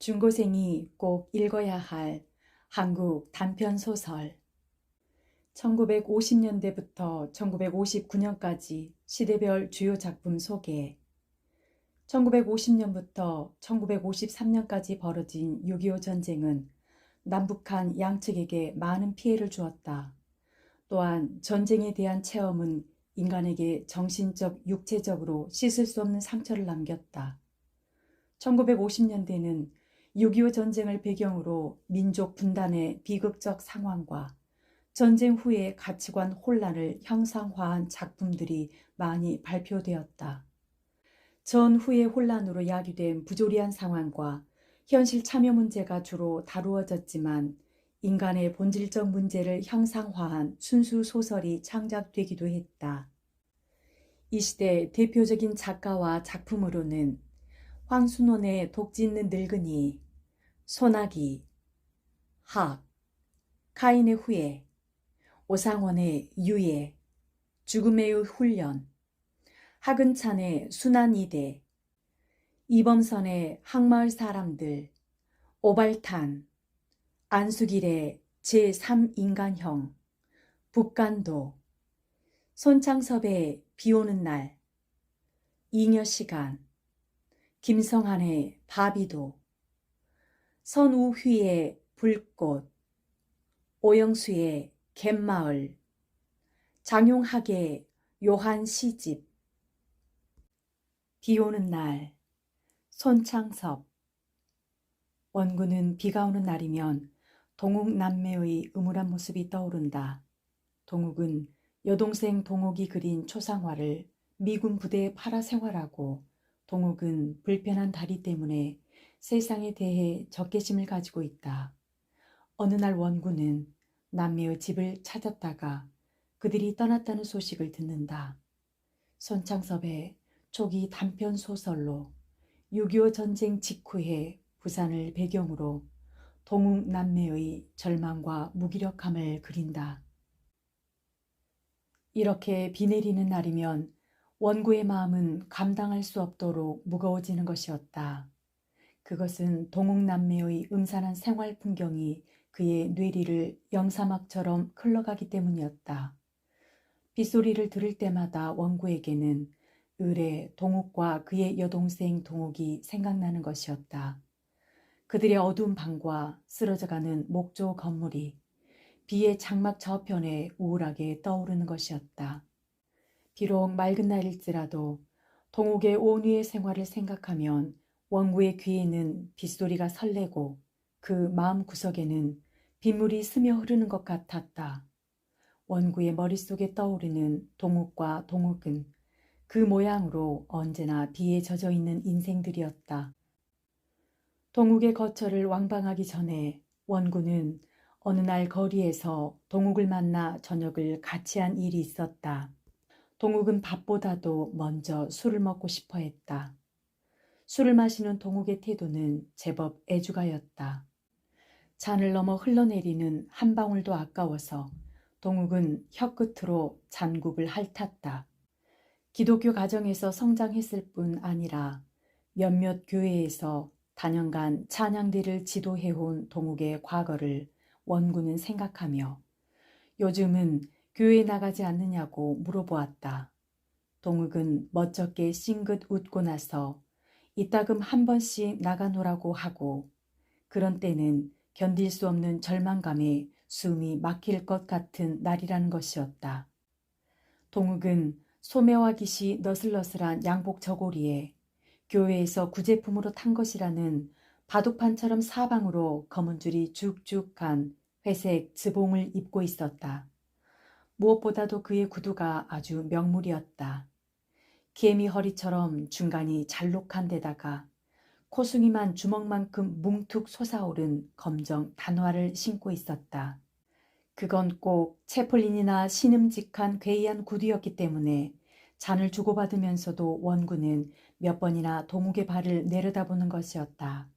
중고생이 꼭 읽어야 할 한국 단편소설 1950년대부터 1959년까지 시대별 주요 작품 소개 1950년부터 1953년까지 벌어진 6.25 전쟁은 남북한 양측에게 많은 피해를 주었다. 또한 전쟁에 대한 체험은 인간에게 정신적, 육체적으로 씻을 수 없는 상처를 남겼다. 1950년대는 6.25 전쟁을 배경으로 민족 분단의 비극적 상황과 전쟁 후의 가치관 혼란을 형상화한 작품들이 많이 발표되었다. 전후의 혼란으로 야기된 부조리한 상황과 현실 참여 문제가 주로 다루어졌지만 인간의 본질적 문제를 형상화한 순수 소설이 창작되기도 했다. 이 시대 대표적인 작가와 작품으로는 황순원의 독짓는 늙은이, 소나기, 학, 카인의 후예, 오상원의 유예, 죽음의 훈련, 하근찬의 순환이대, 이범선의 항마을 사람들, 오발탄, 안수길의 제3인간형, 북간도, 손창섭의 비오는 날, 잉여시간, 김성한의 바비도, 선우휘의 불꽃, 오영수의 갯마을, 장용학의 요한 시집, 비오는 날, 손창섭. 원군은 비가 오는 날이면 동욱 남매의 음울한 모습이 떠오른다. 동욱은 여동생 동욱이 그린 초상화를 미군 부대에 팔아 생활하고 동욱은 불편한 다리 때문에 세상에 대해 적개심을 가지고 있다. 어느 날 원군은 남매의 집을 찾았다가 그들이 떠났다는 소식을 듣는다. 손창섭의 초기 단편 소설로 6.25 전쟁 직후의 부산을 배경으로 동욱 남매의 절망과 무기력함을 그린다. 이렇게 비 내리는 날이면 원구의 마음은 감당할 수 없도록 무거워지는 것이었다. 그것은 동욱 남매의 음산한 생활 풍경이 그의 뇌리를 영사막처럼 흘러가기 때문이었다. 빗소리를 들을 때마다 원구에게는 을의 동욱과 그의 여동생 동욱이 생각나는 것이었다. 그들의 어두운 방과 쓰러져가는 목조 건물이 비의 장막 저편에 우울하게 떠오르는 것이었다. 비록 맑은 날일지라도 동욱의 온유의 생활을 생각하면 원구의 귀에는 빗소리가 설레고 그 마음구석에는 빗물이 스며 흐르는 것 같았다. 원구의 머릿속에 떠오르는 동욱과 동욱은 그 모양으로 언제나 비에 젖어 있는 인생들이었다. 동욱의 거처를 왕방하기 전에 원구는 어느 날 거리에서 동욱을 만나 저녁을 같이 한 일이 있었다. 동욱은 밥보다도 먼저 술을 먹고 싶어 했다. 술을 마시는 동욱의 태도는 제법 애주가였다. 잔을 넘어 흘러내리는 한 방울도 아까워서 동욱은 혀끝으로 잔국을 핥았다. 기독교 가정에서 성장했을 뿐 아니라 몇몇 교회에서 단연간 찬양대를 지도해온 동욱의 과거를 원군은 생각하며 요즘은 교회에 나가지 않느냐고 물어보았다. 동욱은 멋쩍게 싱긋 웃고 나서 이따금 한 번씩 나가노라고 하고 그런 때는 견딜 수 없는 절망감에 숨이 막힐 것 같은 날이라는 것이었다. 동욱은 소매와 깃이 너슬너슬한 양복 저고리에 교회에서 구제품으로 탄 것이라는 바둑판처럼 사방으로 검은 줄이 쭉쭉 간 회색 즈봉을 입고 있었다. 무엇보다도 그의 구두가 아주 명물이었다. 개미 허리처럼 중간이 잘록한 데다가 코숭이만 주먹만큼 뭉툭 솟아오른 검정 단화를 신고 있었다. 그건 꼭 채플린이나 신음직한 괴이한 구두였기 때문에 잔을 주고받으면서도 원군은 몇 번이나 동욱의 발을 내려다보는 것이었다.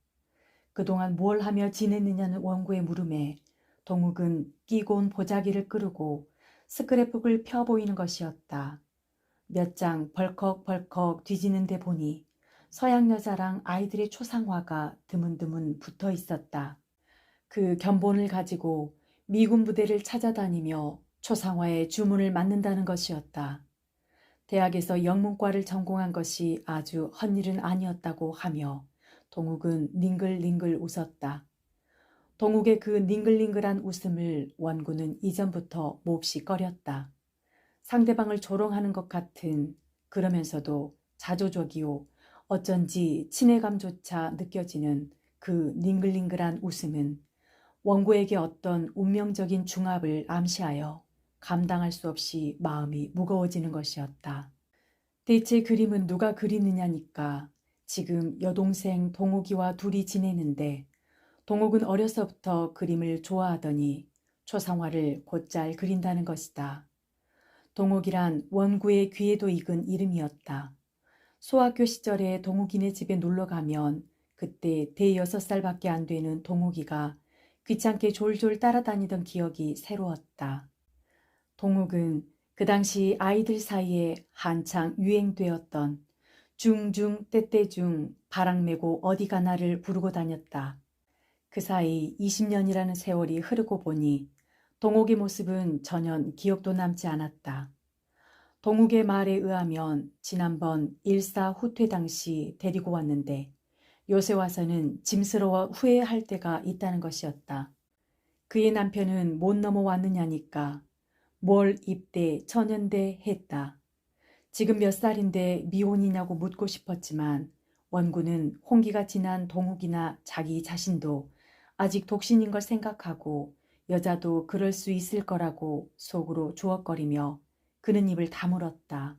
그동안 뭘 하며 지냈느냐는 원구의 물음에 동욱은 끼고 온 보자기를 끄르고 스크랩북을 펴 보이는 것이었다. 몇 장 벌컥벌컥 뒤지는데 보니 서양 여자랑 아이들의 초상화가 드문드문 붙어 있었다. 그 견본을 가지고 미군 부대를 찾아다니며 초상화에 주문을 맞는다는 것이었다. 대학에서 영문과를 전공한 것이 아주 헛일은 아니었다고 하며 동욱은 닝글닝글 웃었다. 동욱의 그 닝글닝글한 웃음을 원군은 이전부터 몹시 꺼렸다. 상대방을 조롱하는 것 같은, 그러면서도 자조적이요 어쩐지 친애감조차 느껴지는 그 닝글닝글한 웃음은 원고에게 어떤 운명적인 중압을 암시하여 감당할 수 없이 마음이 무거워지는 것이었다. 대체 그림은 누가 그리느냐니까. 지금 여동생 동욱이와 둘이 지내는데 동욱은 어려서부터 그림을 좋아하더니 초상화를 곧잘 그린다는 것이다. 동욱이란 원구의 귀에도 익은 이름이었다. 소학교 시절에 동욱이네 집에 놀러가면 그때 대여섯 살밖에 안 되는 동욱이가 귀찮게 졸졸 따라다니던 기억이 새로웠다. 동욱은 그 당시 아이들 사이에 한창 유행되었던 중중 때때중 바람 메고 어디 가나를 부르고 다녔다. 그 사이 20년이라는 세월이 흐르고 보니 동욱의 모습은 전혀 기억도 남지 않았다. 동욱의 말에 의하면 지난번 일사 후퇴 당시 데리고 왔는데 요새 와서는 짐스러워 후회할 때가 있다는 것이었다. 그의 남편은 못 넘어왔느냐니까 뭘 입대 천연대 했다. 지금 몇 살인데 미혼이냐고 묻고 싶었지만 원군은 홍기가 지난 동욱이나 자기 자신도 아직 독신인 걸 생각하고 여자도 그럴 수 있을 거라고 속으로 주걱거리며 그는 입을 다물었다.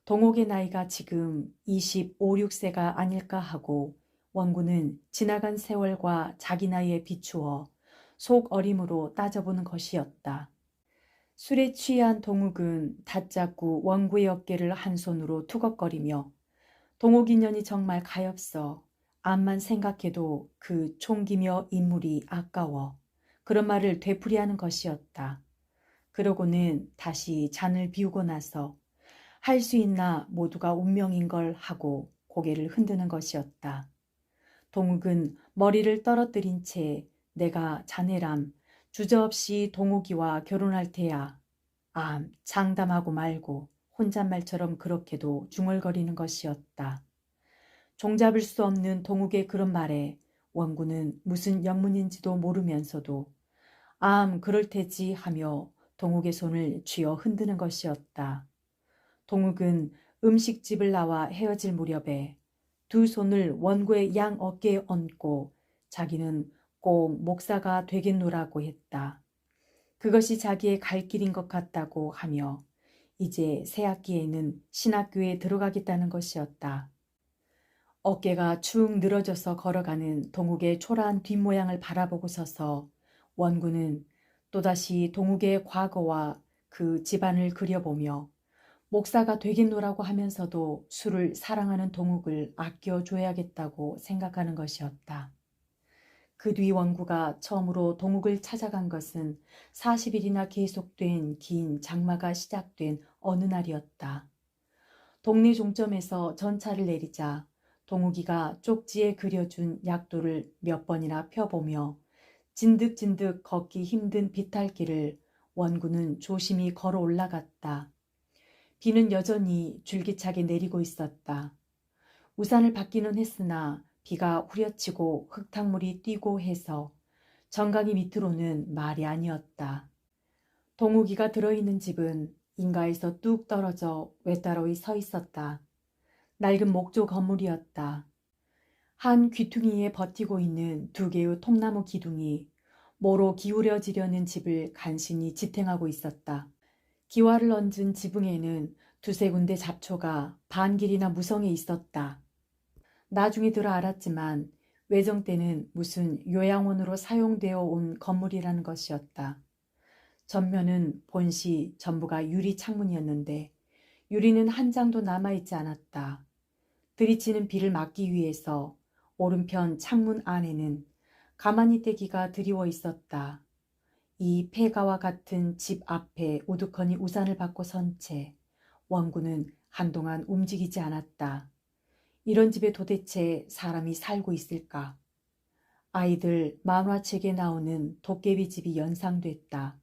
동욱의 나이가 지금 25, 6세가 아닐까 하고 원군은 지나간 세월과 자기 나이에 비추어 속 어림으로 따져보는 것이었다. 술에 취한 동욱은 다짜고 원구의 어깨를 한 손으로 투걱거리며 동욱 인연이 정말 가엾어. 암만 생각해도 그 총기며 인물이 아까워. 그런 말을 되풀이하는 것이었다. 그러고는 다시 잔을 비우고 나서 할 수 있나 모두가 운명인 걸 하고 고개를 흔드는 것이었다. 동욱은 머리를 떨어뜨린 채 내가 자네람 주저없이 동욱이와 결혼할 테야. 장담하고 말고 혼잣말처럼 그렇게도 중얼거리는 것이었다. 종잡을 수 없는 동욱의 그런 말에 원구는 무슨 영문인지도 모르면서도 그럴 테지 하며 동욱의 손을 쥐어 흔드는 것이었다. 동욱은 음식집을 나와 헤어질 무렵에 두 손을 원구의 양 어깨에 얹고 자기는 꼭 목사가 되겠노라고 했다. 그것이 자기의 갈 길인 것 같다고 하며 이제 새 학기에는 신학교에 들어가겠다는 것이었다. 어깨가 축 늘어져서 걸어가는 동욱의 초라한 뒷모양을 바라보고 서서 원구는 또다시 동욱의 과거와 그 집안을 그려보며 목사가 되겠노라고 하면서도 술을 사랑하는 동욱을 아껴줘야겠다고 생각하는 것이었다. 그 뒤 원구가 처음으로 동욱을 찾아간 것은 40일이나 계속된 긴 장마가 시작된 어느 날이었다. 동네 종점에서 전차를 내리자 동욱이가 쪽지에 그려준 약도를 몇 번이나 펴보며 진득진득 걷기 힘든 비탈길을 원구는 조심히 걸어 올라갔다. 비는 여전히 줄기차게 내리고 있었다. 우산을 받기는 했으나 비가 후려치고 흙탕물이 뛰고 해서 정강이 밑으로는 말이 아니었다. 동욱이가 들어있는 집은 인가에서 뚝 떨어져 외따로이 서 있었다. 낡은 목조 건물이었다. 한 귀퉁이에 버티고 있는 두 개의 통나무 기둥이 모로 기울여지려는 집을 간신히 지탱하고 있었다. 기와를 얹은 지붕에는 두세 군데 잡초가 반길이나 무성해 있었다. 나중에 들어 알았지만 외정 때는 무슨 요양원으로 사용되어 온 건물이라는 것이었다. 전면은 본시 전부가 유리 창문이었는데 유리는 한 장도 남아있지 않았다. 들이치는 비를 막기 위해서 오른편 창문 안에는 가만히 떼기가 드리워 있었다. 이 폐가와 같은 집 앞에 우두커니 우산을 받고 선 채 원구는 한동안 움직이지 않았다. 이런 집에 도대체 사람이 살고 있을까? 아이들 만화책에 나오는 도깨비 집이 연상됐다.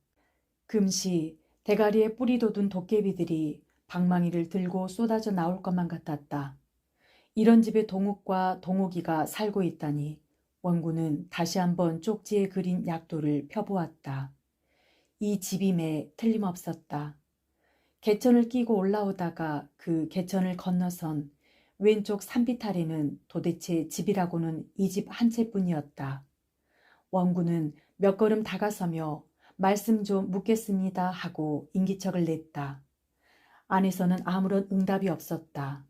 금시 대가리에 뿌리 돋은 도깨비들이 방망이를 들고 쏟아져 나올 것만 같았다. 이런 집에 동욱과 동욱이가 살고 있다니 원구는 다시 한번 쪽지에 그린 약도를 펴보았다. 이 집임에 틀림없었다. 개천을 끼고 올라오다가 그 개천을 건너선 왼쪽 산비탈에는 도대체 집이라고는 이 집 한 채뿐이었다. 원구는 몇 걸음 다가서며 말씀 좀 묻겠습니다 하고 인기척을 냈다. 안에서는 아무런 응답이 없었다.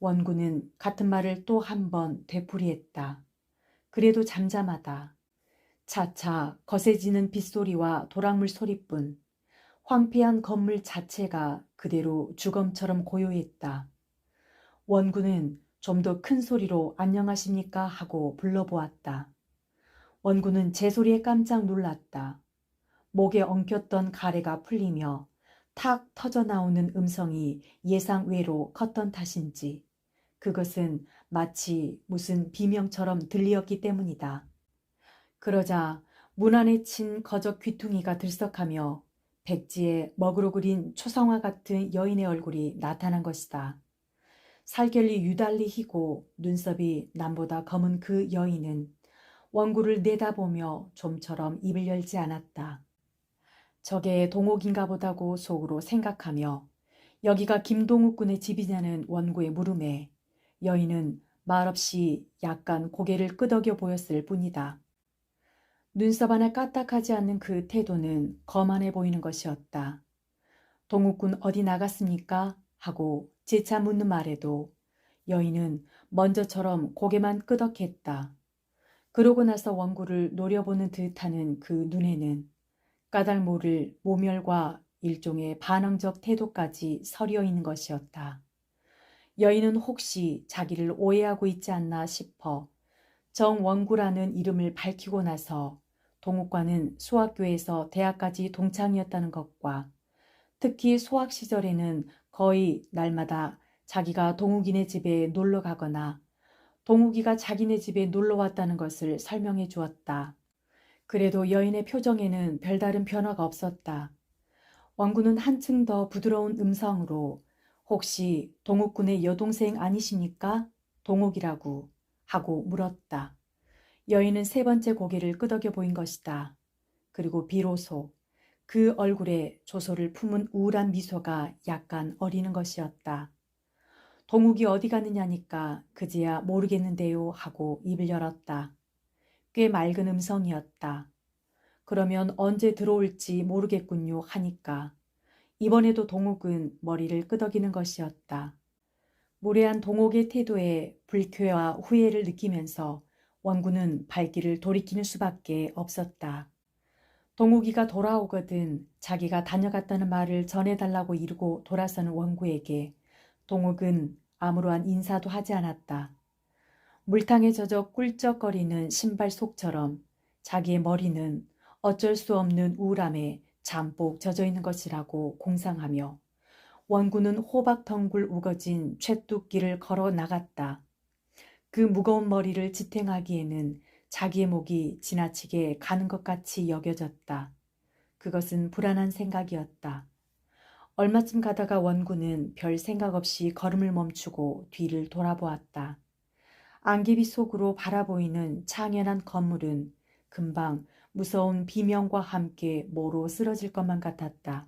원구는 같은 말을 또 한 번 되풀이했다. 그래도 잠잠하다. 차차 거세지는 빗소리와 도랑물 소리뿐 황폐한 건물 자체가 그대로 주검처럼 고요했다. 원구는 좀 더 큰 소리로 안녕하십니까 하고 불러보았다. 원구는 제 소리에 깜짝 놀랐다. 목에 엉켰던 가래가 풀리며 탁 터져나오는 음성이 예상외로 컸던 탓인지 그것은 마치 무슨 비명처럼 들리었기 때문이다. 그러자 문 안에 친 거적 귀퉁이가 들썩하며 백지에 먹으로 그린 초상화 같은 여인의 얼굴이 나타난 것이다. 살결이 유달리 희고 눈썹이 남보다 검은 그 여인은 원구를 내다보며 좀처럼 입을 열지 않았다. 저게 동옥인가 보다고 속으로 생각하며 여기가 김동욱 군의 집이냐는 원구의 물음에 여인은 말없이 약간 고개를 끄덕여 보였을 뿐이다. 눈썹 하나 까딱하지 않는 그 태도는 거만해 보이는 것이었다. 동욱군 어디 나갔습니까? 하고 재차 묻는 말에도 여인은 먼저처럼 고개만 끄덕했다. 그러고 나서 원구를 노려보는 듯하는 그 눈에는 까닭 모를 모멸과 일종의 반항적 태도까지 서려 있는 것이었다. 여인은 혹시 자기를 오해하고 있지 않나 싶어 정원구라는 이름을 밝히고 나서 동욱과는 수학교에서 대학까지 동창이었다는 것과 특히 소학 시절에는 거의 날마다 자기가 동욱이네 집에 놀러 가거나 동욱이가 자기네 집에 놀러 왔다는 것을 설명해 주었다. 그래도 여인의 표정에는 별다른 변화가 없었다. 원구는 한층 더 부드러운 음성으로 혹시 동욱군의 여동생 아니십니까? 동욱이라고 하고 물었다. 여인은 세 번째 고개를 끄덕여 보인 것이다. 그리고 비로소 그 얼굴에 조소를 품은 우울한 미소가 약간 어리는 것이었다. 동욱이 어디 갔느냐니까 그제야 모르겠는데요 하고 입을 열었다. 꽤 맑은 음성이었다. 그러면 언제 들어올지 모르겠군요 하니까 이번에도 동욱은 머리를 끄덕이는 것이었다. 무례한 동욱의 태도에 불쾌와 후회를 느끼면서 원구는 발길을 돌이키는 수밖에 없었다. 동욱이가 돌아오거든 자기가 다녀갔다는 말을 전해달라고 이르고 돌아서는 원구에게 동욱은 아무러한 인사도 하지 않았다. 물탕에 젖어 꿀쩍거리는 신발 속처럼 자기의 머리는 어쩔 수 없는 우울함에 잠복 젖어 있는 것이라고 공상하며 원구는 호박덩굴 우거진 쇳뚝길을 걸어 나갔다. 그 무거운 머리를 지탱하기에는 자기의 목이 지나치게 가는 것 같이 여겨졌다. 그것은 불안한 생각이었다. 얼마쯤 가다가 원구는 별 생각 없이 걸음을 멈추고 뒤를 돌아보았다. 안개비 속으로 바라보이는 창연한 건물은 금방 무서운 비명과 함께 모로 쓰러질 것만 같았다.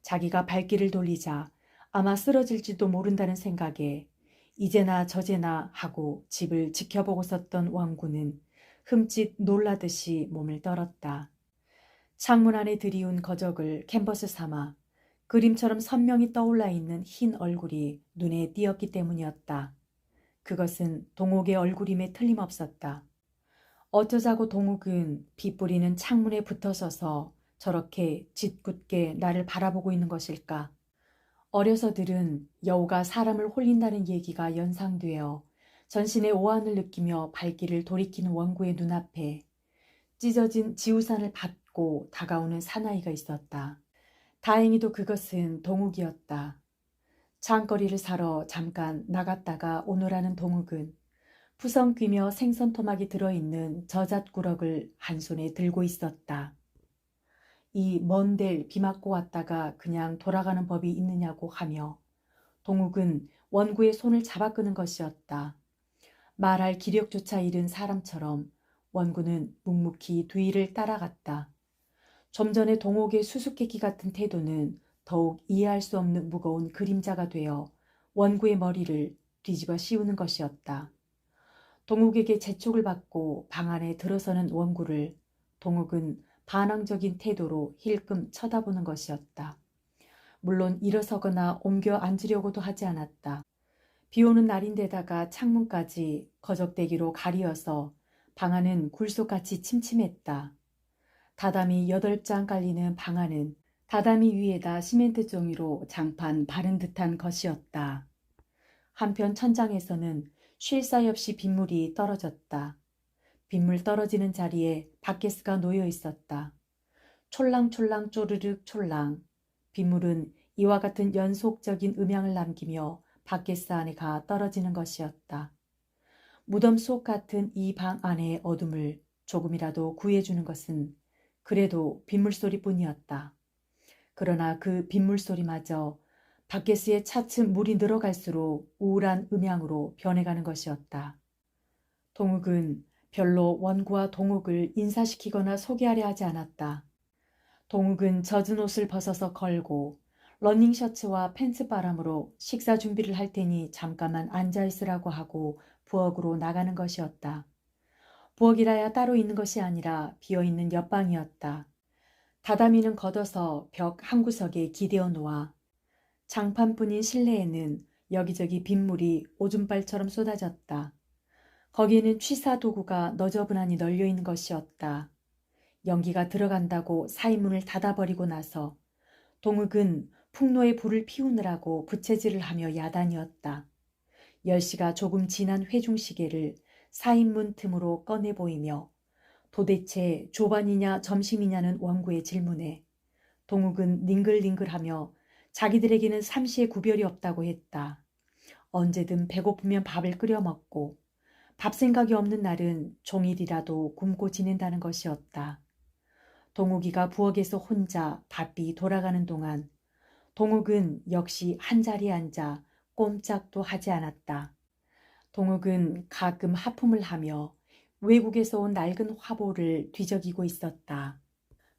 자기가 발길을 돌리자 아마 쓰러질지도 모른다는 생각에 이제나 저제나 하고 집을 지켜보고 섰던 원구는 흠칫 놀라듯이 몸을 떨었다. 창문 안에 들이운 거적을 캔버스 삼아 그림처럼 선명히 떠올라 있는 흰 얼굴이 눈에 띄었기 때문이었다. 그것은 동욱의 얼굴임에 틀림없었다. 어쩌자고 동욱은 비 뿌리는 창문에 붙어서서 저렇게 짓궂게 나를 바라보고 있는 것일까? 어려서 들은 여우가 사람을 홀린다는 얘기가 연상되어 전신의 오한을 느끼며 발길을 돌이키는 원구의 눈앞에 찢어진 지우산을 받고 다가오는 사나이가 있었다. 다행히도 그것은 동욱이었다. 장거리를 사러 잠깐 나갔다가 오노라는 동욱은 푸성 귀며 생선 토막이 들어있는 저잣구럭을 한 손에 들고 있었다. 이 먼 데를 비 맞고 왔다가 그냥 돌아가는 법이 있느냐고 하며 동욱은 원구의 손을 잡아 끄는 것이었다. 말할 기력조차 잃은 사람처럼 원구는 묵묵히 뒤를 따라갔다. 좀 전에 동욱의 수수께끼 같은 태도는 더욱 이해할 수 없는 무거운 그림자가 되어 원구의 머리를 뒤집어 씌우는 것이었다. 동욱에게 재촉을 받고 방 안에 들어서는 원구를 동욱은 반항적인 태도로 힐끔 쳐다보는 것이었다. 물론 일어서거나 옮겨 앉으려고도 하지 않았다. 비 오는 날인데다가 창문까지 거적대기로 가리어서 방 안은 굴속같이 침침했다. 다다미 8장 깔리는 방 안은 다다미 위에다 시멘트 종이로 장판 바른 듯한 것이었다. 한편 천장에서는 쉴 사이 없이 빗물이 떨어졌다. 빗물 떨어지는 자리에 바켓스가 놓여 있었다. 촐랑촐랑 쪼르륵 촐랑. 빗물은 이와 같은 연속적인 음향을 남기며 바켓스 안에 가 떨어지는 것이었다. 무덤 속 같은 이 방 안의 어둠을 조금이라도 구해주는 것은 그래도 빗물소리뿐이었다. 그러나 그 빗물소리마저 바켓스의 차츰 물이 늘어갈수록 우울한 음향으로 변해가는 것이었다. 동욱은 별로 원구와 동욱을 인사시키거나 소개하려 하지 않았다. 동욱은 젖은 옷을 벗어서 걸고 러닝셔츠와 팬츠바람으로 식사 준비를 할 테니 잠깐만 앉아있으라고 하고 부엌으로 나가는 것이었다. 부엌이라야 따로 있는 것이 아니라 비어있는 옆방이었다. 다다미는 걷어서 벽 한 구석에 기대어 놓아 장판뿐인 실내에는 여기저기 빗물이 오줌발처럼 쏟아졌다. 거기에는 취사 도구가 너저분하니 널려 있는 것이었다. 연기가 들어간다고 사인문을 닫아버리고 나서 동욱은 풍로에 불을 피우느라고 부채질을 하며 야단이었다. 10시가 조금 지난 회중시계를 사인문 틈으로 꺼내 보이며 도대체 조반이냐 점심이냐는 원구의 질문에 동욱은 닝글닝글하며 자기들에게는 삼시의 구별이 없다고 했다. 언제든 배고프면 밥을 끓여 먹고 밥 생각이 없는 날은 종일이라도 굶고 지낸다는 것이었다. 동욱이가 부엌에서 혼자 바삐 돌아가는 동안 동욱은 역시 한자리에 앉아 꼼짝도 하지 않았다. 동욱은 가끔 하품을 하며 외국에서 온 낡은 화보를 뒤적이고 있었다.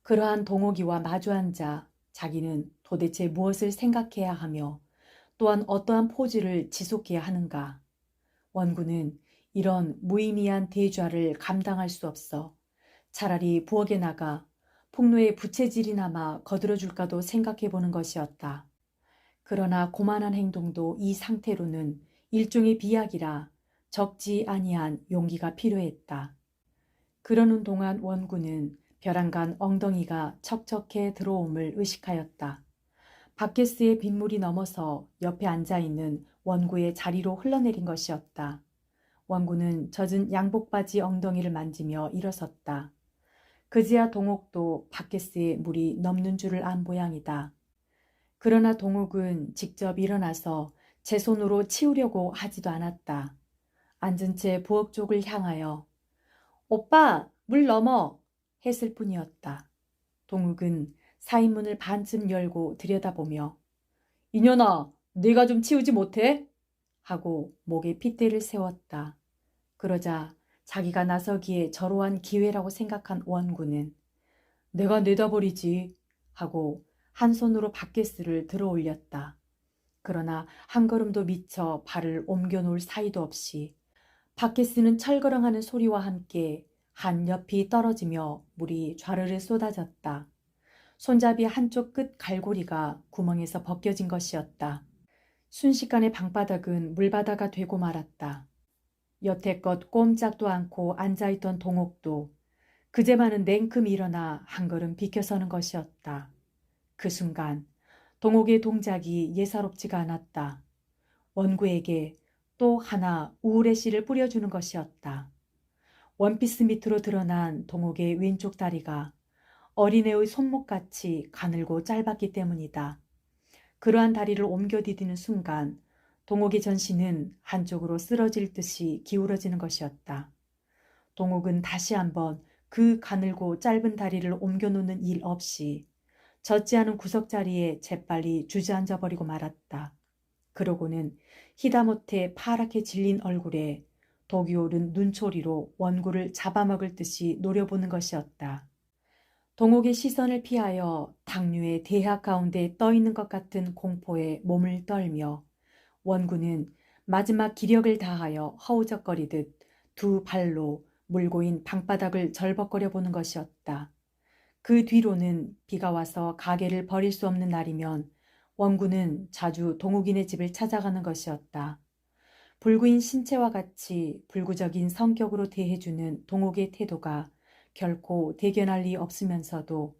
그러한 동욱이와 마주 앉아 자기는 도대체 무엇을 생각해야 하며 또한 어떠한 포즈를 지속해야 하는가. 원구는 이런 무의미한 대좌를 감당할 수 없어 차라리 부엌에 나가 폭로의 부채질이나마 거들어줄까도 생각해보는 것이었다. 그러나 고만한 행동도 이 상태로는 일종의 비약이라 적지 아니한 용기가 필요했다. 그러는 동안 원구는 벼랑간 엉덩이가 척척해 들어옴을 의식하였다. 바켓스의 빗물이 넘어서 옆에 앉아있는 원구의 자리로 흘러내린 것이었다. 원구는 젖은 양복바지 엉덩이를 만지며 일어섰다. 그제야 동욱도 바켓스에 물이 넘는 줄을 안 모양이다. 그러나 동욱은 직접 일어나서 제 손으로 치우려고 하지도 않았다. 앉은 채 부엌 쪽을 향하여 오빠, 물 넘어! 했을 뿐이었다. 동욱은 사인문을 반쯤 열고 들여다보며 이년아, 네가 좀 치우지 못해? 하고 목에 핏대를 세웠다. 그러자 자기가 나서기에 저로한 기회라고 생각한 원구는 내가 내다버리지 하고 한 손으로 바켓스를 들어 올렸다. 그러나 한 걸음도 미처 발을 옮겨 놓을 사이도 없이 바켓스는 철거렁하는 소리와 함께 한 옆이 떨어지며 물이 좌르르 쏟아졌다. 손잡이 한쪽 끝 갈고리가 구멍에서 벗겨진 것이었다. 순식간에 방바닥은 물바다가 되고 말았다. 여태껏 꼼짝도 않고 앉아있던 동욱도 그제만은 냉큼 일어나 한 걸음 비켜서는 것이었다. 그 순간 동욱의 동작이 예사롭지가 않았다. 원구에게 또 하나 우울의 씨를 뿌려주는 것이었다. 원피스 밑으로 드러난 동욱의 왼쪽 다리가 어린애의 손목같이 가늘고 짧았기 때문이다. 그러한 다리를 옮겨 디디는 순간 동옥의 전신은 한쪽으로 쓰러질 듯이 기울어지는 것이었다. 동옥은 다시 한번 그 가늘고 짧은 다리를 옮겨 놓는 일 없이 젖지 않은 구석자리에 재빨리 주저앉아 버리고 말았다. 그러고는 히다못해 파랗게 질린 얼굴에 독이 오른 눈초리로 원구를 잡아먹을 듯이 노려보는 것이었다. 동옥의 시선을 피하여 당류의 대학 가운데 떠있는 것 같은 공포에 몸을 떨며 원구는 마지막 기력을 다하여 허우적거리듯 두 발로 물고인 방바닥을 절벅거려 보는 것이었다. 그 뒤로는 비가 와서 가게를 버릴 수 없는 날이면 원구는 자주 동욱이네 집을 찾아가는 것이었다. 불구인 신체와 같이 불구적인 성격으로 대해주는 동욱의 태도가 결코 대견할 리 없으면서도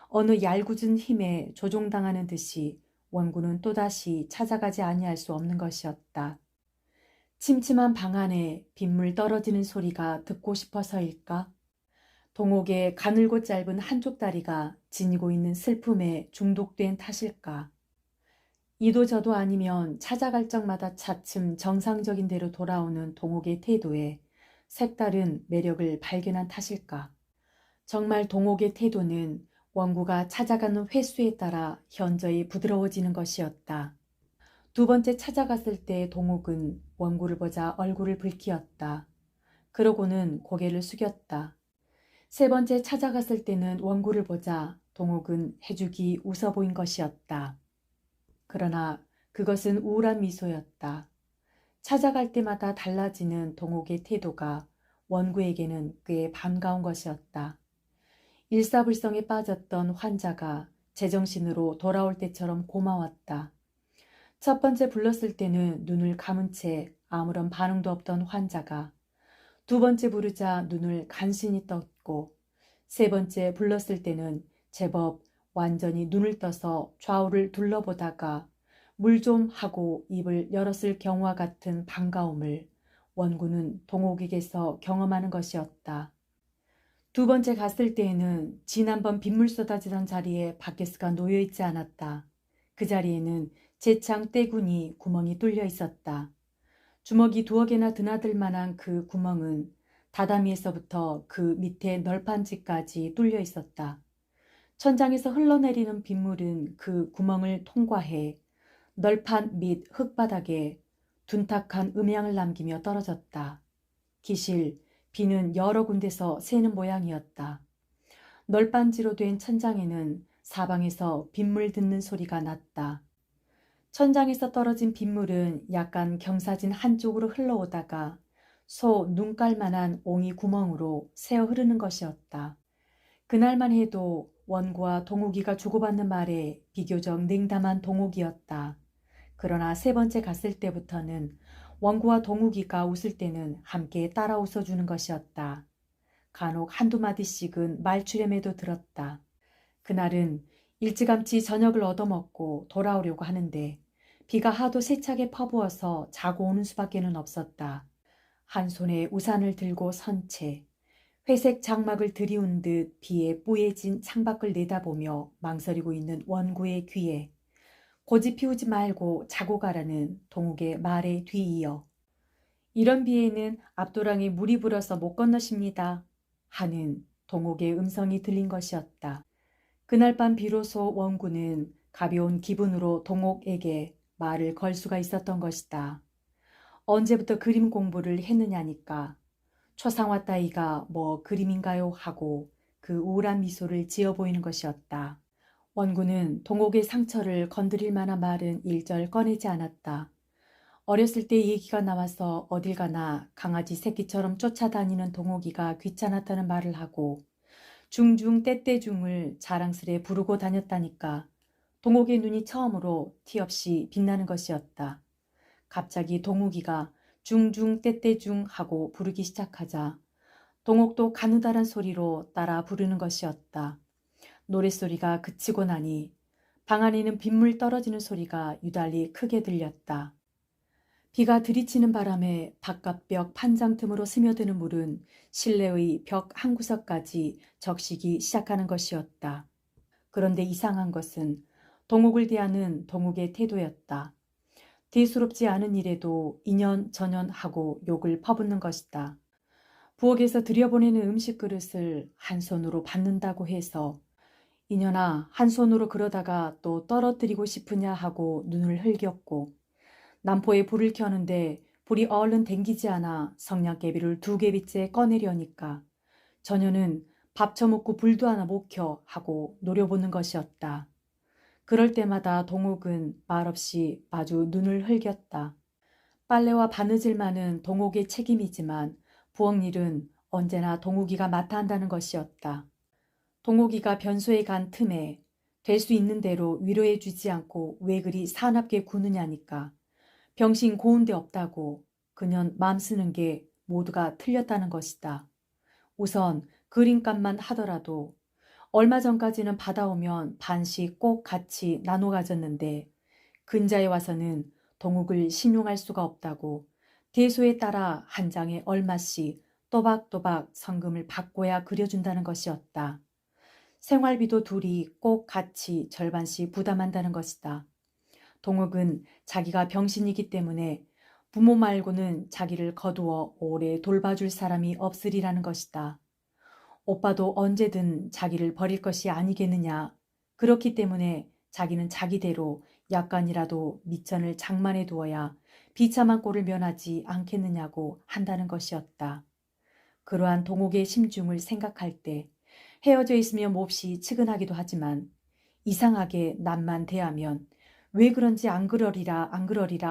어느 얄궂은 힘에 조종당하는 듯이 원구는 또다시 찾아가지 아니할 수 없는 것이었다. 침침한 방 안에 빗물 떨어지는 소리가 듣고 싶어서일까? 동옥의 가늘고 짧은 한쪽 다리가 지니고 있는 슬픔에 중독된 탓일까? 이도 저도 아니면 찾아갈 적마다 차츰 정상적인 대로 돌아오는 동옥의 태도에 색다른 매력을 발견한 탓일까? 정말 동옥의 태도는 원구가 찾아가는 횟수에 따라 현저히 부드러워지는 것이었다. 두 번째 찾아갔을 때 동옥은 원구를 보자 얼굴을 붉히었다. 그러고는 고개를 숙였다. 세 번째 찾아갔을 때는 원구를 보자 동옥은 해죽이 웃어 보인 것이었다. 그러나 그것은 우울한 미소였다. 찾아갈 때마다 달라지는 동옥의 태도가 원구에게는 꽤 반가운 것이었다. 일사불성에 빠졌던 환자가 제정신으로 돌아올 때처럼 고마웠다. 첫 번째 불렀을 때는 눈을 감은 채 아무런 반응도 없던 환자가 두 번째 부르자 눈을 간신히 떴고 세 번째 불렀을 때는 제법 완전히 눈을 떠서 좌우를 둘러보다가 물 좀 하고 입을 열었을 경우와 같은 반가움을 원구는 동옥에게서 경험하는 것이었다. 두 번째 갔을 때에는 지난번 빗물 쏟아지던 자리에 바케스가 놓여있지 않았다. 그 자리에는 제창 떼군이 구멍이 뚫려 있었다. 주먹이 두어 개나 드나들 만한 그 구멍은 다다미에서부터 그 밑에 널판지까지 뚫려 있었다. 천장에서 흘러내리는 빗물은 그 구멍을 통과해 널판 밑 흙바닥에 둔탁한 음향을 남기며 떨어졌다. 기실 비는 여러 군데서 새는 모양이었다. 널빤지로 된 천장에는 사방에서 빗물 듣는 소리가 났다. 천장에서 떨어진 빗물은 약간 경사진 한쪽으로 흘러오다가 소 눈깔만한 옹이 구멍으로 새어 흐르는 것이었다. 그날만 해도 원구와 동욱이가 주고받는 말에 비교적 냉담한 동욱이었다. 그러나 세 번째 갔을 때부터는 원구와 동욱이가 웃을 때는 함께 따라 웃어주는 것이었다. 간혹 한두 마디씩은 말주렴에도 들었다. 그날은 일찌감치 저녁을 얻어먹고 돌아오려고 하는데 비가 하도 세차게 퍼부어서 자고 오는 수밖에는 없었다. 한 손에 우산을 들고 선 채 회색 장막을 들이운 듯 비에 뿌얘진 창밖을 내다보며 망설이고 있는 원구의 귀에 고집 피우지 말고 자고 가라는 동욱의 말에 뒤이어 이런 비에는 앞도랑에 물이 불어서 못 건너십니다 하는 동욱의 음성이 들린 것이었다. 그날 밤 비로소 원구는 가벼운 기분으로 동욱에게 말을 걸 수가 있었던 것이다. 언제부터 그림 공부를 했느냐니까 초상화 따위가 뭐 그림인가요 하고 그 우울한 미소를 지어 보이는 것이었다. 원구는 동옥의 상처를 건드릴 만한 말은 일절 꺼내지 않았다. 어렸을 때 얘기가 나와서 어딜 가나 강아지 새끼처럼 쫓아다니는 동옥이가 귀찮았다는 말을 하고 중중 떼떼중을 자랑스레 부르고 다녔다니까 동옥의 눈이 처음으로 티 없이 빛나는 것이었다. 갑자기 동욱이가 중중 떼떼중 하고 부르기 시작하자 동옥도 가느다란 소리로 따라 부르는 것이었다. 노랫소리가 그치고 나니 방 안에는 빗물 떨어지는 소리가 유달리 크게 들렸다. 비가 들이치는 바람에 바깥벽 판장 틈으로 스며드는 물은 실내의 벽 한 구석까지 적시기 시작하는 것이었다. 그런데 이상한 것은 동욱을 대하는 동욱의 태도였다. 대수롭지 않은 일에도 이년 저년 하고 욕을 퍼붓는 것이다. 부엌에서 들여보내는 음식 그릇을 한 손으로 받는다고 해서 이년아 한 손으로 그러다가 또 떨어뜨리고 싶으냐 하고 눈을 흘겼고, 남포에 불을 켜는데 불이 얼른 댕기지 않아 성냥개비를 2개비째 꺼내려니까 저녀는 밥 처먹고 불도 하나 못 켜 하고 노려보는 것이었다. 그럴 때마다 동욱은 말없이 마주 눈을 흘겼다. 빨래와 바느질만은 동욱의 책임이지만 부엌 일은 언제나 동욱이가 맡아 한다는 것이었다. 동욱이가 변소에 간 틈에 될 수 있는 대로 위로해 주지 않고 왜 그리 사납게 구느냐니까. 병신 고운 데 없다고 그년 맘 쓰는 게 모두가 틀렸다는 것이다. 우선 그림값만 하더라도 얼마 전까지는 받아오면 반씩 꼭 같이 나눠 가졌는데 근자에 와서는 동욱을 신용할 수가 없다고 대소에 따라 한 장에 얼마씩 또박또박 성금을 받고야 그려준다는 것이었다. 생활비도 둘이 꼭 같이 절반씩 부담한다는 것이다. 동욱은 자기가 병신이기 때문에 부모 말고는 자기를 거두어 오래 돌봐줄 사람이 없으리라는 것이다. 오빠도 언제든 자기를 버릴 것이 아니겠느냐. 그렇기 때문에 자기는 자기대로 약간이라도 밑천을 장만해 두어야 비참한 꼴을 면하지 않겠느냐고 한다는 것이었다. 그러한 동욱의 심중을 생각할 때 헤어져 있으면 몹시 측은하기도 하지만 이상하게 남만 대하면 왜 그런지 안 그러리라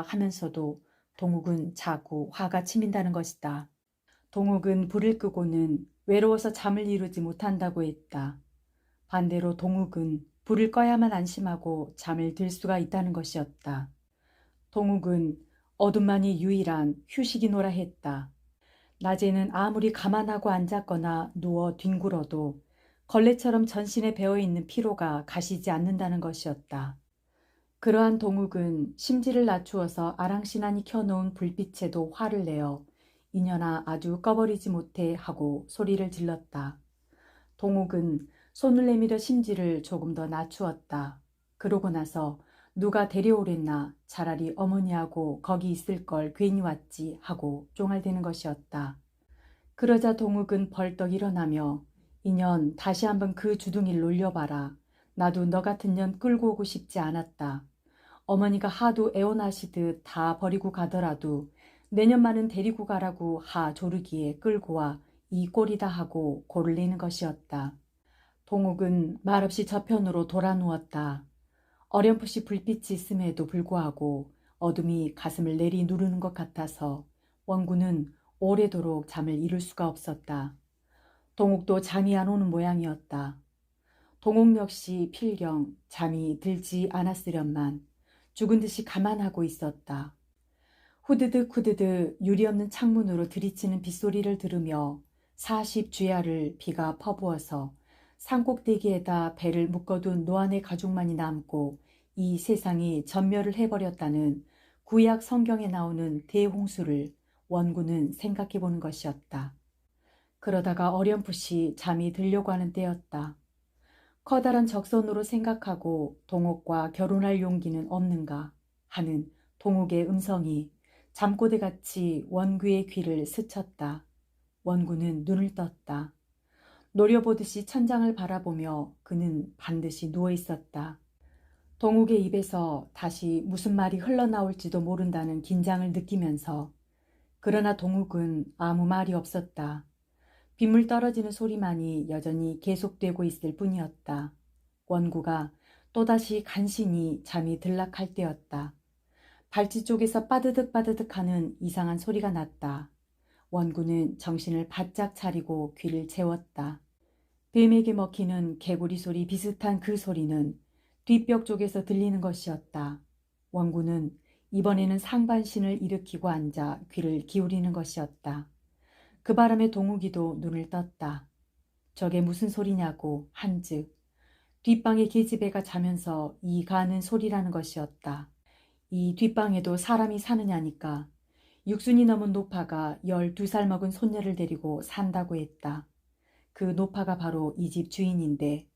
하면서도 동욱은 자꾸 화가 치민다는 것이다. 동욱은 불을 끄고는 외로워서 잠을 이루지 못한다고 했다. 반대로 동욱은 불을 꺼야만 안심하고 잠을 들 수가 있다는 것이었다. 동욱은 어둠만이 유일한 휴식이노라 했다. 낮에는 아무리 가만하고 앉았거나 누워 뒹굴어도 걸레처럼 전신에 배어있는 피로가 가시지 않는다는 것이었다. 그러한 동욱은 심지를 낮추어서 아랑시나니 켜놓은 불빛에도 화를 내어 이년아 아주 꺼버리지 못해 하고 소리를 질렀다. 동욱은 손을 내밀어 심지를 조금 더 낮추었다. 그러고 나서 누가 데려오랬나 차라리 어머니하고 거기 있을 걸 괜히 왔지 하고 쫑알대는 것이었다. 그러자 동욱은 벌떡 일어나며 이년 다시 한번 그 주둥이를 놀려봐라. 나도 너 같은 년 끌고 오고 싶지 않았다. 어머니가 하도 애원하시듯 다 버리고 가더라도 내년만은 데리고 가라고 하 조르기에 끌고 와 이 꼴이다 하고 고를 내는 것이었다. 동욱은 말없이 저편으로 돌아 누웠다. 어렴풋이 불빛이 있음에도 불구하고 어둠이 가슴을 내리 누르는 것 같아서 원구는 오래도록 잠을 이룰 수가 없었다. 동욱도 잠이 안 오는 모양이었다. 동욱 역시 필경 잠이 들지 않았으련만 죽은 듯이 가만하고 있었다. 후드득 후드득 유리 없는 창문으로 들이치는 빗소리를 들으며 40주야를 비가 퍼부어서 산꼭대기에다 배를 묶어둔 노안의 가족만이 남고 이 세상이 전멸을 해버렸다는 구약 성경에 나오는 대홍수를 원구는 생각해 보는 것이었다. 그러다가 어렴풋이 잠이 들려고 하는 때였다. 커다란 적선으로 생각하고 동욱과 결혼할 용기는 없는가 하는 동욱의 음성이 잠꼬대같이 원구의 귀를 스쳤다. 원구는 눈을 떴다. 노려보듯이 천장을 바라보며 그는 반드시 누워 있었다. 동욱의 입에서 다시 무슨 말이 흘러나올지도 모른다는 긴장을 느끼면서 그러나 동욱은 아무 말이 없었다. 빗물 떨어지는 소리만이 여전히 계속되고 있을 뿐이었다. 원구가 또다시 간신히 잠이 들락할 때였다. 발치 쪽에서 빠드득 빠드득 하는 이상한 소리가 났다. 원구는 정신을 바짝 차리고 귀를 채웠다. 뱀에게 먹히는 개구리 소리 비슷한 그 소리는 뒷벽 쪽에서 들리는 것이었다. 원구는 이번에는 상반신을 일으키고 앉아 귀를 기울이는 것이었다. 그 바람에 동욱이도 눈을 떴다. 저게 무슨 소리냐고 한즉 뒷방의 계집애가 자면서 이 가는 소리라는 것이었다. 이 뒷방에도 사람이 사느냐니까. 육순이 넘은 노파가 12살 먹은 손녀를 데리고 산다고 했다. 그 노파가 바로 이 집 주인인데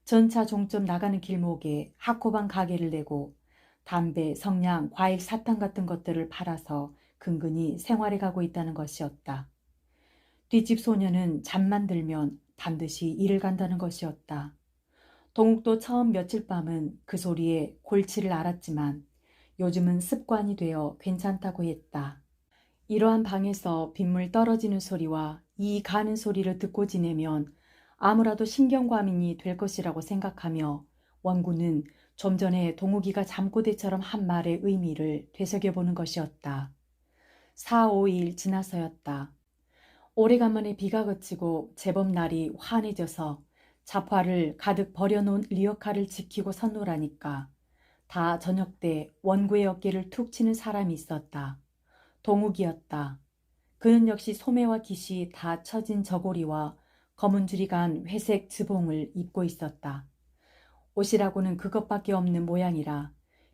전차 종점 나가는 길목에 하코방 가게를 내고 담배, 성냥, 과일, 사탕 같은 것들을 팔아서 근근히 생활해 가고 있다는 것이었다. 뒷집 소녀는 잠만 들면 반드시 일을 간다는 것이었다. 동욱도 처음 며칠 밤은 그 소리에 골치를 앓았지만 요즘은 습관이 되어 괜찮다고 했다. 이러한 방에서 빗물 떨어지는 소리와 이 가는 소리를 듣고 지내면 아무라도 신경과민이 될 것이라고 생각하며 원구는 좀 전에 동욱이가 잠꼬대처럼 한 말의 의미를 되새겨보는 것이었다. 4, 5일 지나서였다. 오래간만에 비가 그치고 제법 날이 환해져서 잡화를 가득 버려놓은 리어카를 지키고 섰노라니까 다 저녁 때 원구의 어깨를 툭 치는 사람이 있었다. 동욱이었다. 그는 역시 소매와 깃이 다 처진 저고리와 검은 줄이 간 회색 지봉을 입고 있었다. 옷이라고는 그것밖에 없는 모양이라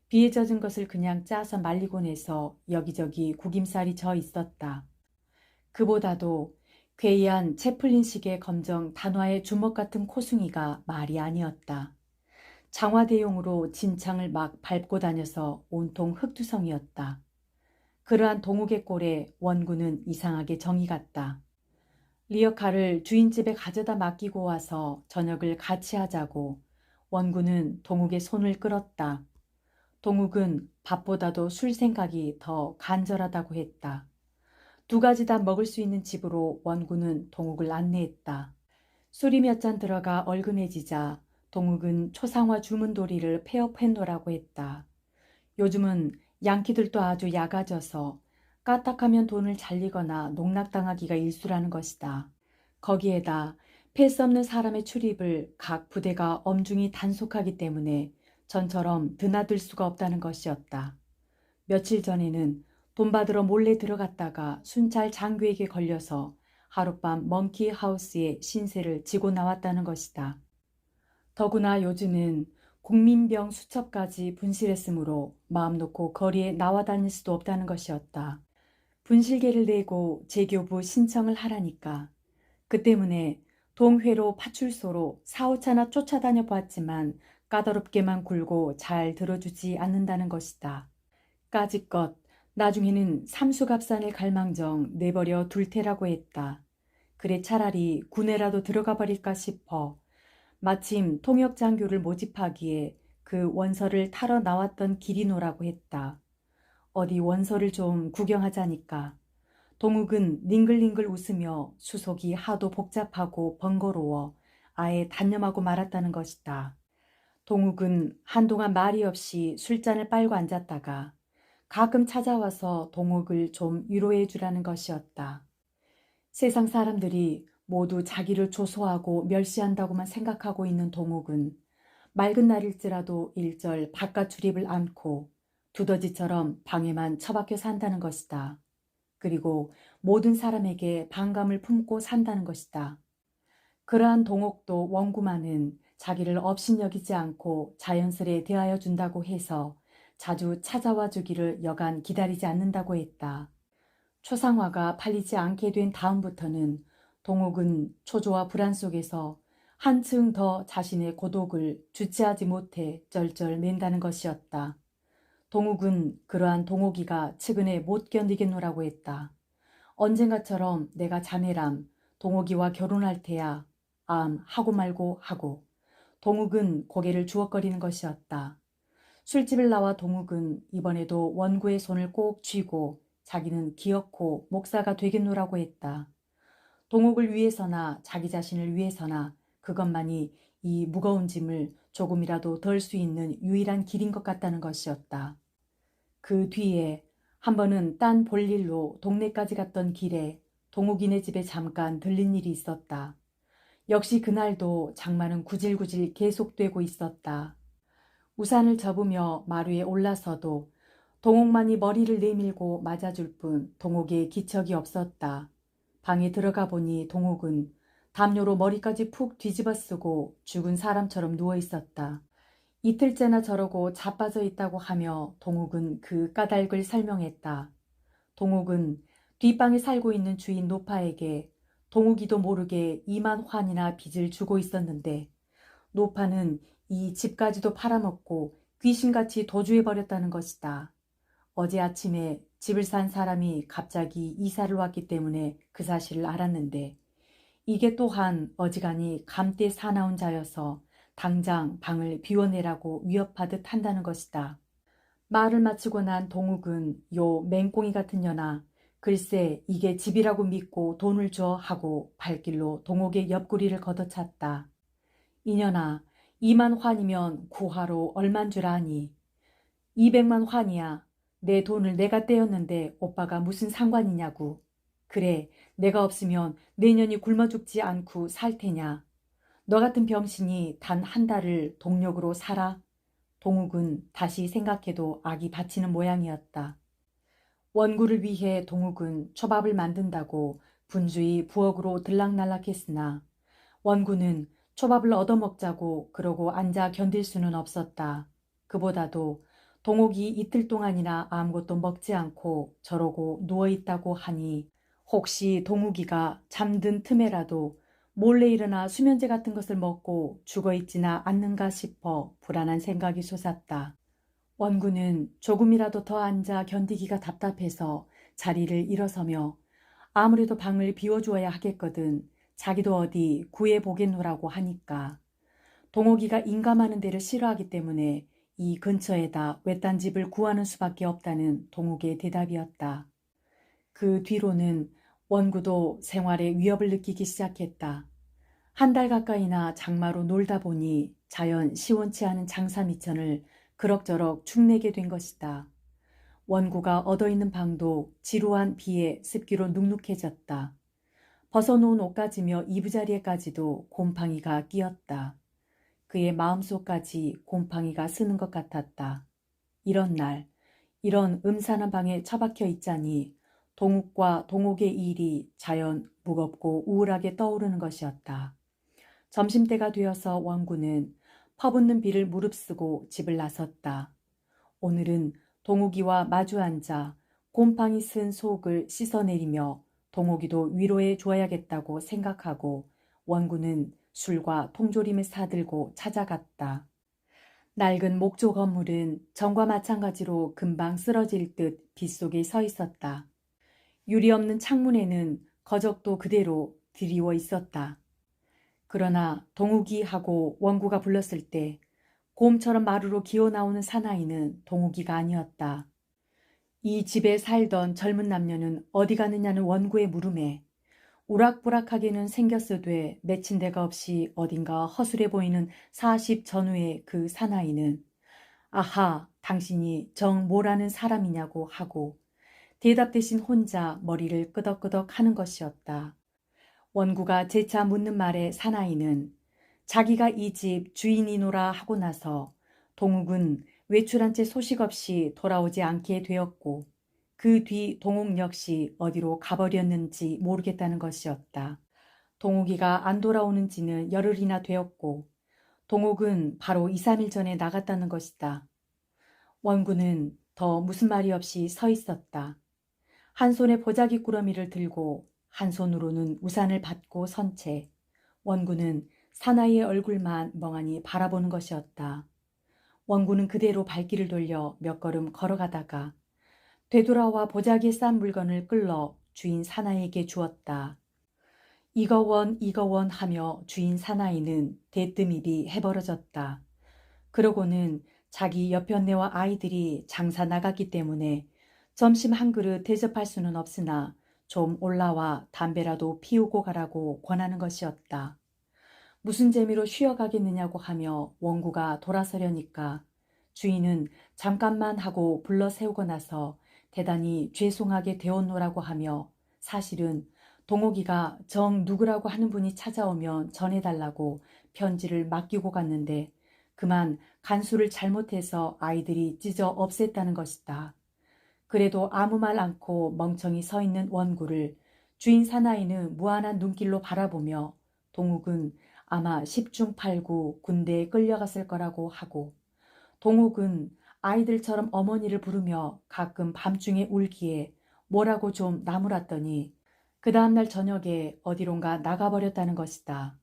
비에 젖은 것을 그냥 짜서 말리고 내서 여기저기 구김살이 져 있었다. 그보다도 괴이한 채플린식의 검정 단화의 주먹 같은 코숭이가 말이 아니었다. 장화대용으로 진창을 막 밟고 다녀서 온통 흙투성이었다. 그러한 동욱의 꼴에 원구는 이상하게 정이 갔다. 리어카를 주인집에 가져다 맡기고 와서 저녁을 같이 하자고 원구는 동욱의 손을 끌었다. 동욱은 밥보다도 술 생각이 더 간절하다고 했다. 두 가지 다 먹을 수 있는 집으로 원구는 동욱을 안내했다. 술이 몇 잔 들어가 얼근해지자 동욱은 초상화 주문돌이를 폐업해놓으라고 했다. 요즘은 양키들도 아주 약아져서 까딱하면 돈을 잘리거나 농락당하기가 일수라는 것이다. 거기에다 폐스 없는 사람의 출입을 각 부대가 엄중히 단속하기 때문에 전처럼 드나들 수가 없다는 것이었다. 며칠 전에는 돈 받으러 몰래 들어갔다가 순찰 장교에게 걸려서 하룻밤 먼키 하우스에 신세를 지고 나왔다는 것이다. 더구나 요즘은 국민병 수첩까지 분실했으므로 마음 놓고 거리에 나와 다닐 수도 없다는 것이었다. 분실계를 내고 재교부 신청을 하라니까. 그 때문에 동회로 파출소로 4, 5차나 쫓아다녀 보았지만 까다롭게만 굴고 잘 들어주지 않는다는 것이다. 까짓것 나중에는 삼수갑산을 갈망정 내버려 둘 테라고 했다. 그래 차라리 군에라도 들어가 버릴까 싶어 마침 통역장교를 모집하기에 그 원서를 타러 나왔던 길이노라고 했다. 어디 원서를 좀 구경하자니까. 동욱은 닝글닝글 웃으며 수속이 하도 복잡하고 번거로워 아예 단념하고 말았다는 것이다. 동욱은 한동안 말이 없이 술잔을 빨고 앉았다가 가끔 찾아와서 동욱을 좀 위로해 주라는 것이었다. 세상 사람들이 모두 자기를 조소하고 멸시한다고만 생각하고 있는 동욱은 맑은 날일지라도 일절 바깥 출입을 않고 두더지처럼 방에만 처박혀 산다는 것이다. 그리고 모든 사람에게 반감을 품고 산다는 것이다. 그러한 동욱도 원구만은 자기를 업신여기지 않고 자연스레 대하여 준다고 해서 자주 찾아와 주기를 여간 기다리지 않는다고 했다. 초상화가 팔리지 않게 된 다음부터는 동욱은 초조와 불안 속에서 한층 더 자신의 고독을 주체하지 못해 쩔쩔 맨다는 것이었다. 동욱은 그러한 동욱이가 최근에 못 견디겠노라고 했다. 언젠가처럼 내가 자네람 동욱이와 결혼할 테야. 암 하고 말고 하고. 동욱은 고개를 주걱거리는 것이었다. 술집을 나와 동욱은 이번에도 원구의 손을 꼭 쥐고 자기는 기어코 목사가 되겠노라고 했다. 동욱을 위해서나 자기 자신을 위해서나 그것만이 이 무거운 짐을 조금이라도 덜 수 있는 유일한 길인 것 같다는 것이었다. 그 뒤에 한 번은 딴 볼일로 동네까지 갔던 길에 동욱이네 집에 잠깐 들린 일이 있었다. 역시 그날도 장마는 구질구질 계속되고 있었다. 우산을 접으며 마루에 올라서도 동욱만이 머리를 내밀고 맞아줄 뿐 동욱의 기척이 없었다. 방에 들어가 보니 동욱은 담요로 머리까지 푹 뒤집어 쓰고 죽은 사람처럼 누워 있었다. 이틀째나 저러고 자빠져 있다고 하며 동욱은 그 까닭을 설명했다. 동욱은 뒷방에 살고 있는 주인 노파에게 동욱이도 모르게 2만 환이나 빚을 주고 있었는데 노파는 이 집까지도 팔아먹고 귀신같이 도주해버렸다는 것이다. 어제 아침에 집을 산 사람이 갑자기 이사를 왔기 때문에 그 사실을 알았는데 이게 또한 어지간히 감대 사나운 자여서 당장 방을 비워내라고 위협하듯 한다는 것이다. 말을 마치고 난 동욱은 요 맹꽁이 같은 년아 글쎄 이게 집이라고 믿고 돈을 줘 하고 발길로 동욱의 옆구리를 걷어찼다. 이년아 2만 환이면 구하로 얼만 줄 아니? 200만 환이야. 내 돈을 내가 떼었는데 오빠가 무슨 상관이냐고. 그래 내가 없으면 내년이 굶어 죽지 않고 살 테냐. 너 같은 병신이 단 한 달을 동력으로 살아? 동욱은 다시 생각해도 악이 받치는 모양이었다. 원구를 위해 동욱은 초밥을 만든다고 분주히 부엌으로 들락날락했으나 원구는 초밥을 얻어먹자고 그러고 앉아 견딜 수는 없었다. 그보다도 동욱이 이틀 동안이나 아무것도 먹지 않고 저러고 누워있다고 하니 혹시 동욱이가 잠든 틈에라도 몰래 일어나 수면제 같은 것을 먹고 죽어있지나 않는가 싶어 불안한 생각이 솟았다. 원구는 조금이라도 더 앉아 견디기가 답답해서 자리를 일어서며 아무래도 방을 비워주어야 하겠거든 자기도 어디 구해보겠노라고 하니까 동욱이가 인감하는 데를 싫어하기 때문에 이 근처에다 외딴 집을 구하는 수밖에 없다는 동욱의 대답이었다. 그 뒤로는 원구도 생활에 위협을 느끼기 시작했다. 한 달 가까이나 장마로 놀다 보니 자연 시원치 않은 장사미천을 그럭저럭 축내게 된 것이다. 원구가 얻어있는 방도 지루한 비에 습기로 눅눅해졌다. 벗어놓은 옷가지며 이부자리에까지도 곰팡이가 끼었다. 그의 마음속까지 곰팡이가 스는 것 같았다. 이런 날, 이런 음산한 방에 처박혀 있자니 동욱과 동욱의 일이 자연 무겁고 우울하게 떠오르는 것이었다. 점심때가 되어서 원구는 퍼붓는 비를 무릅쓰고 집을 나섰다. 오늘은 동욱이와 마주 앉아 곰팡이 쓴 속을 씻어내리며 동욱이도 위로해 줘야겠다고 생각하고 원구는 술과 통조림을 사들고 찾아갔다. 낡은 목조 건물은 전과 마찬가지로 금방 쓰러질 듯 빗속에 서 있었다. 유리 없는 창문에는 거적도 그대로 드리워 있었다. 그러나 동욱이하고 원구가 불렀을 때 곰처럼 마루로 기어나오는 사나이는 동욱이가 아니었다. 이 집에 살던 젊은 남녀는 어디 가느냐는 원구의 물음에 우락부락하게는 생겼으되 맺힌 데가 없이 어딘가 허술해 보이는 40 전후의 그 사나이는 아하 당신이 정 뭐라는 사람이냐고 하고 대답 대신 혼자 머리를 끄덕끄덕 하는 것이었다. 원구가 재차 묻는 말에 사나이는 자기가 이 집 주인이노라 하고 나서 동욱은 외출한 채 소식 없이 돌아오지 않게 되었고 그 뒤 동욱 역시 어디로 가버렸는지 모르겠다는 것이었다. 동욱이가 안 돌아오는 지는 열흘이나 되었고 동욱은 바로 2, 3일 전에 나갔다는 것이다. 원구는 더 무슨 말이 없이 서 있었다. 한 손에 보자기 꾸러미를 들고 한 손으로는 우산을 받고 선 채 원구는 사나이의 얼굴만 멍하니 바라보는 것이었다. 원구는 그대로 발길을 돌려 몇 걸음 걸어가다가 되돌아와 보자기에 싼 물건을 끌러 주인 사나이에게 주었다. 이거원 하며 주인 사나이는 대뜸입이 해버려졌다. 그러고는 자기 여편네와 아이들이 장사 나갔기 때문에 점심 한 그릇 대접할 수는 없으나 좀 올라와 담배라도 피우고 가라고 권하는 것이었다. 무슨 재미로 쉬어가겠느냐고 하며 원구가 돌아서려니까 주인은 잠깐만 하고 불러 세우고 나서 대단히 죄송하게 되었노라고 하며 사실은 동욱이가 정 누구라고 하는 분이 찾아오면 전해달라고 편지를 맡기고 갔는데 그만 간수를 잘못해서 아이들이 찢어 없앴다는 것이다. 그래도 아무 말 않고 멍청이 서 있는 원구를 주인 사나이는 무한한 눈길로 바라보며 동욱은 아마 10중 8구 군대에 끌려갔을 거라고 하고 동욱은 아이들처럼 어머니를 부르며 가끔 밤중에 울기에 뭐라고 좀 나무랐더니 그 다음날 저녁에 어디론가 나가버렸다는 것이다.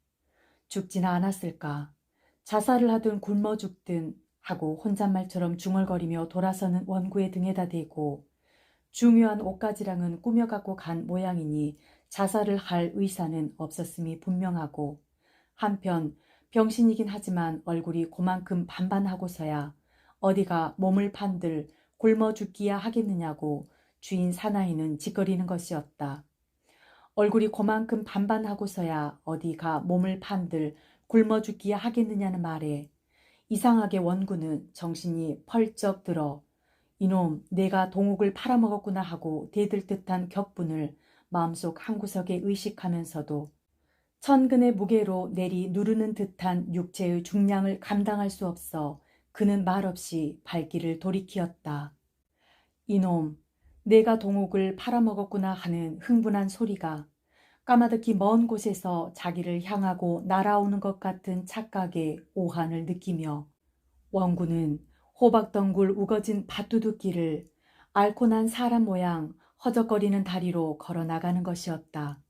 죽지나 않았을까? 자살을 하든 굶어 죽든 하고 혼잣말처럼 중얼거리며 돌아서는 원구의 등에다 대고 중요한 옷가지랑은 꾸며갖고 간 모양이니 자살을 할 의사는 없었음이 분명하고 한편 병신이긴 하지만 얼굴이 그만큼 반반하고서야 어디가 몸을 판들 굶어 죽기야 하겠느냐고 주인 사나이는 짓거리는 것이었다. 얼굴이 그만큼 반반하고서야 어디가 몸을 판들 굶어 죽기야 하겠느냐는 말에 이상하게 원구는 정신이 펄쩍 들어 이놈 내가 동욱을 팔아먹었구나 하고 대들 듯한 격분을 마음속 한구석에 의식하면서도 천근의 무게로 내리 누르는 듯한 육체의 중량을 감당할 수 없어 그는 말없이 발길을 돌이키었다. 이놈 내가 동욱을 팔아먹었구나 하는 흥분한 소리가 까마득히 먼 곳에서 자기를 향하고 날아오는 것 같은 착각에 오한을 느끼며 원구는 호박덩굴 우거진 밭두둑길을 앓고 난 사람 모양 허적거리는 다리로 걸어 나가는 것이었다.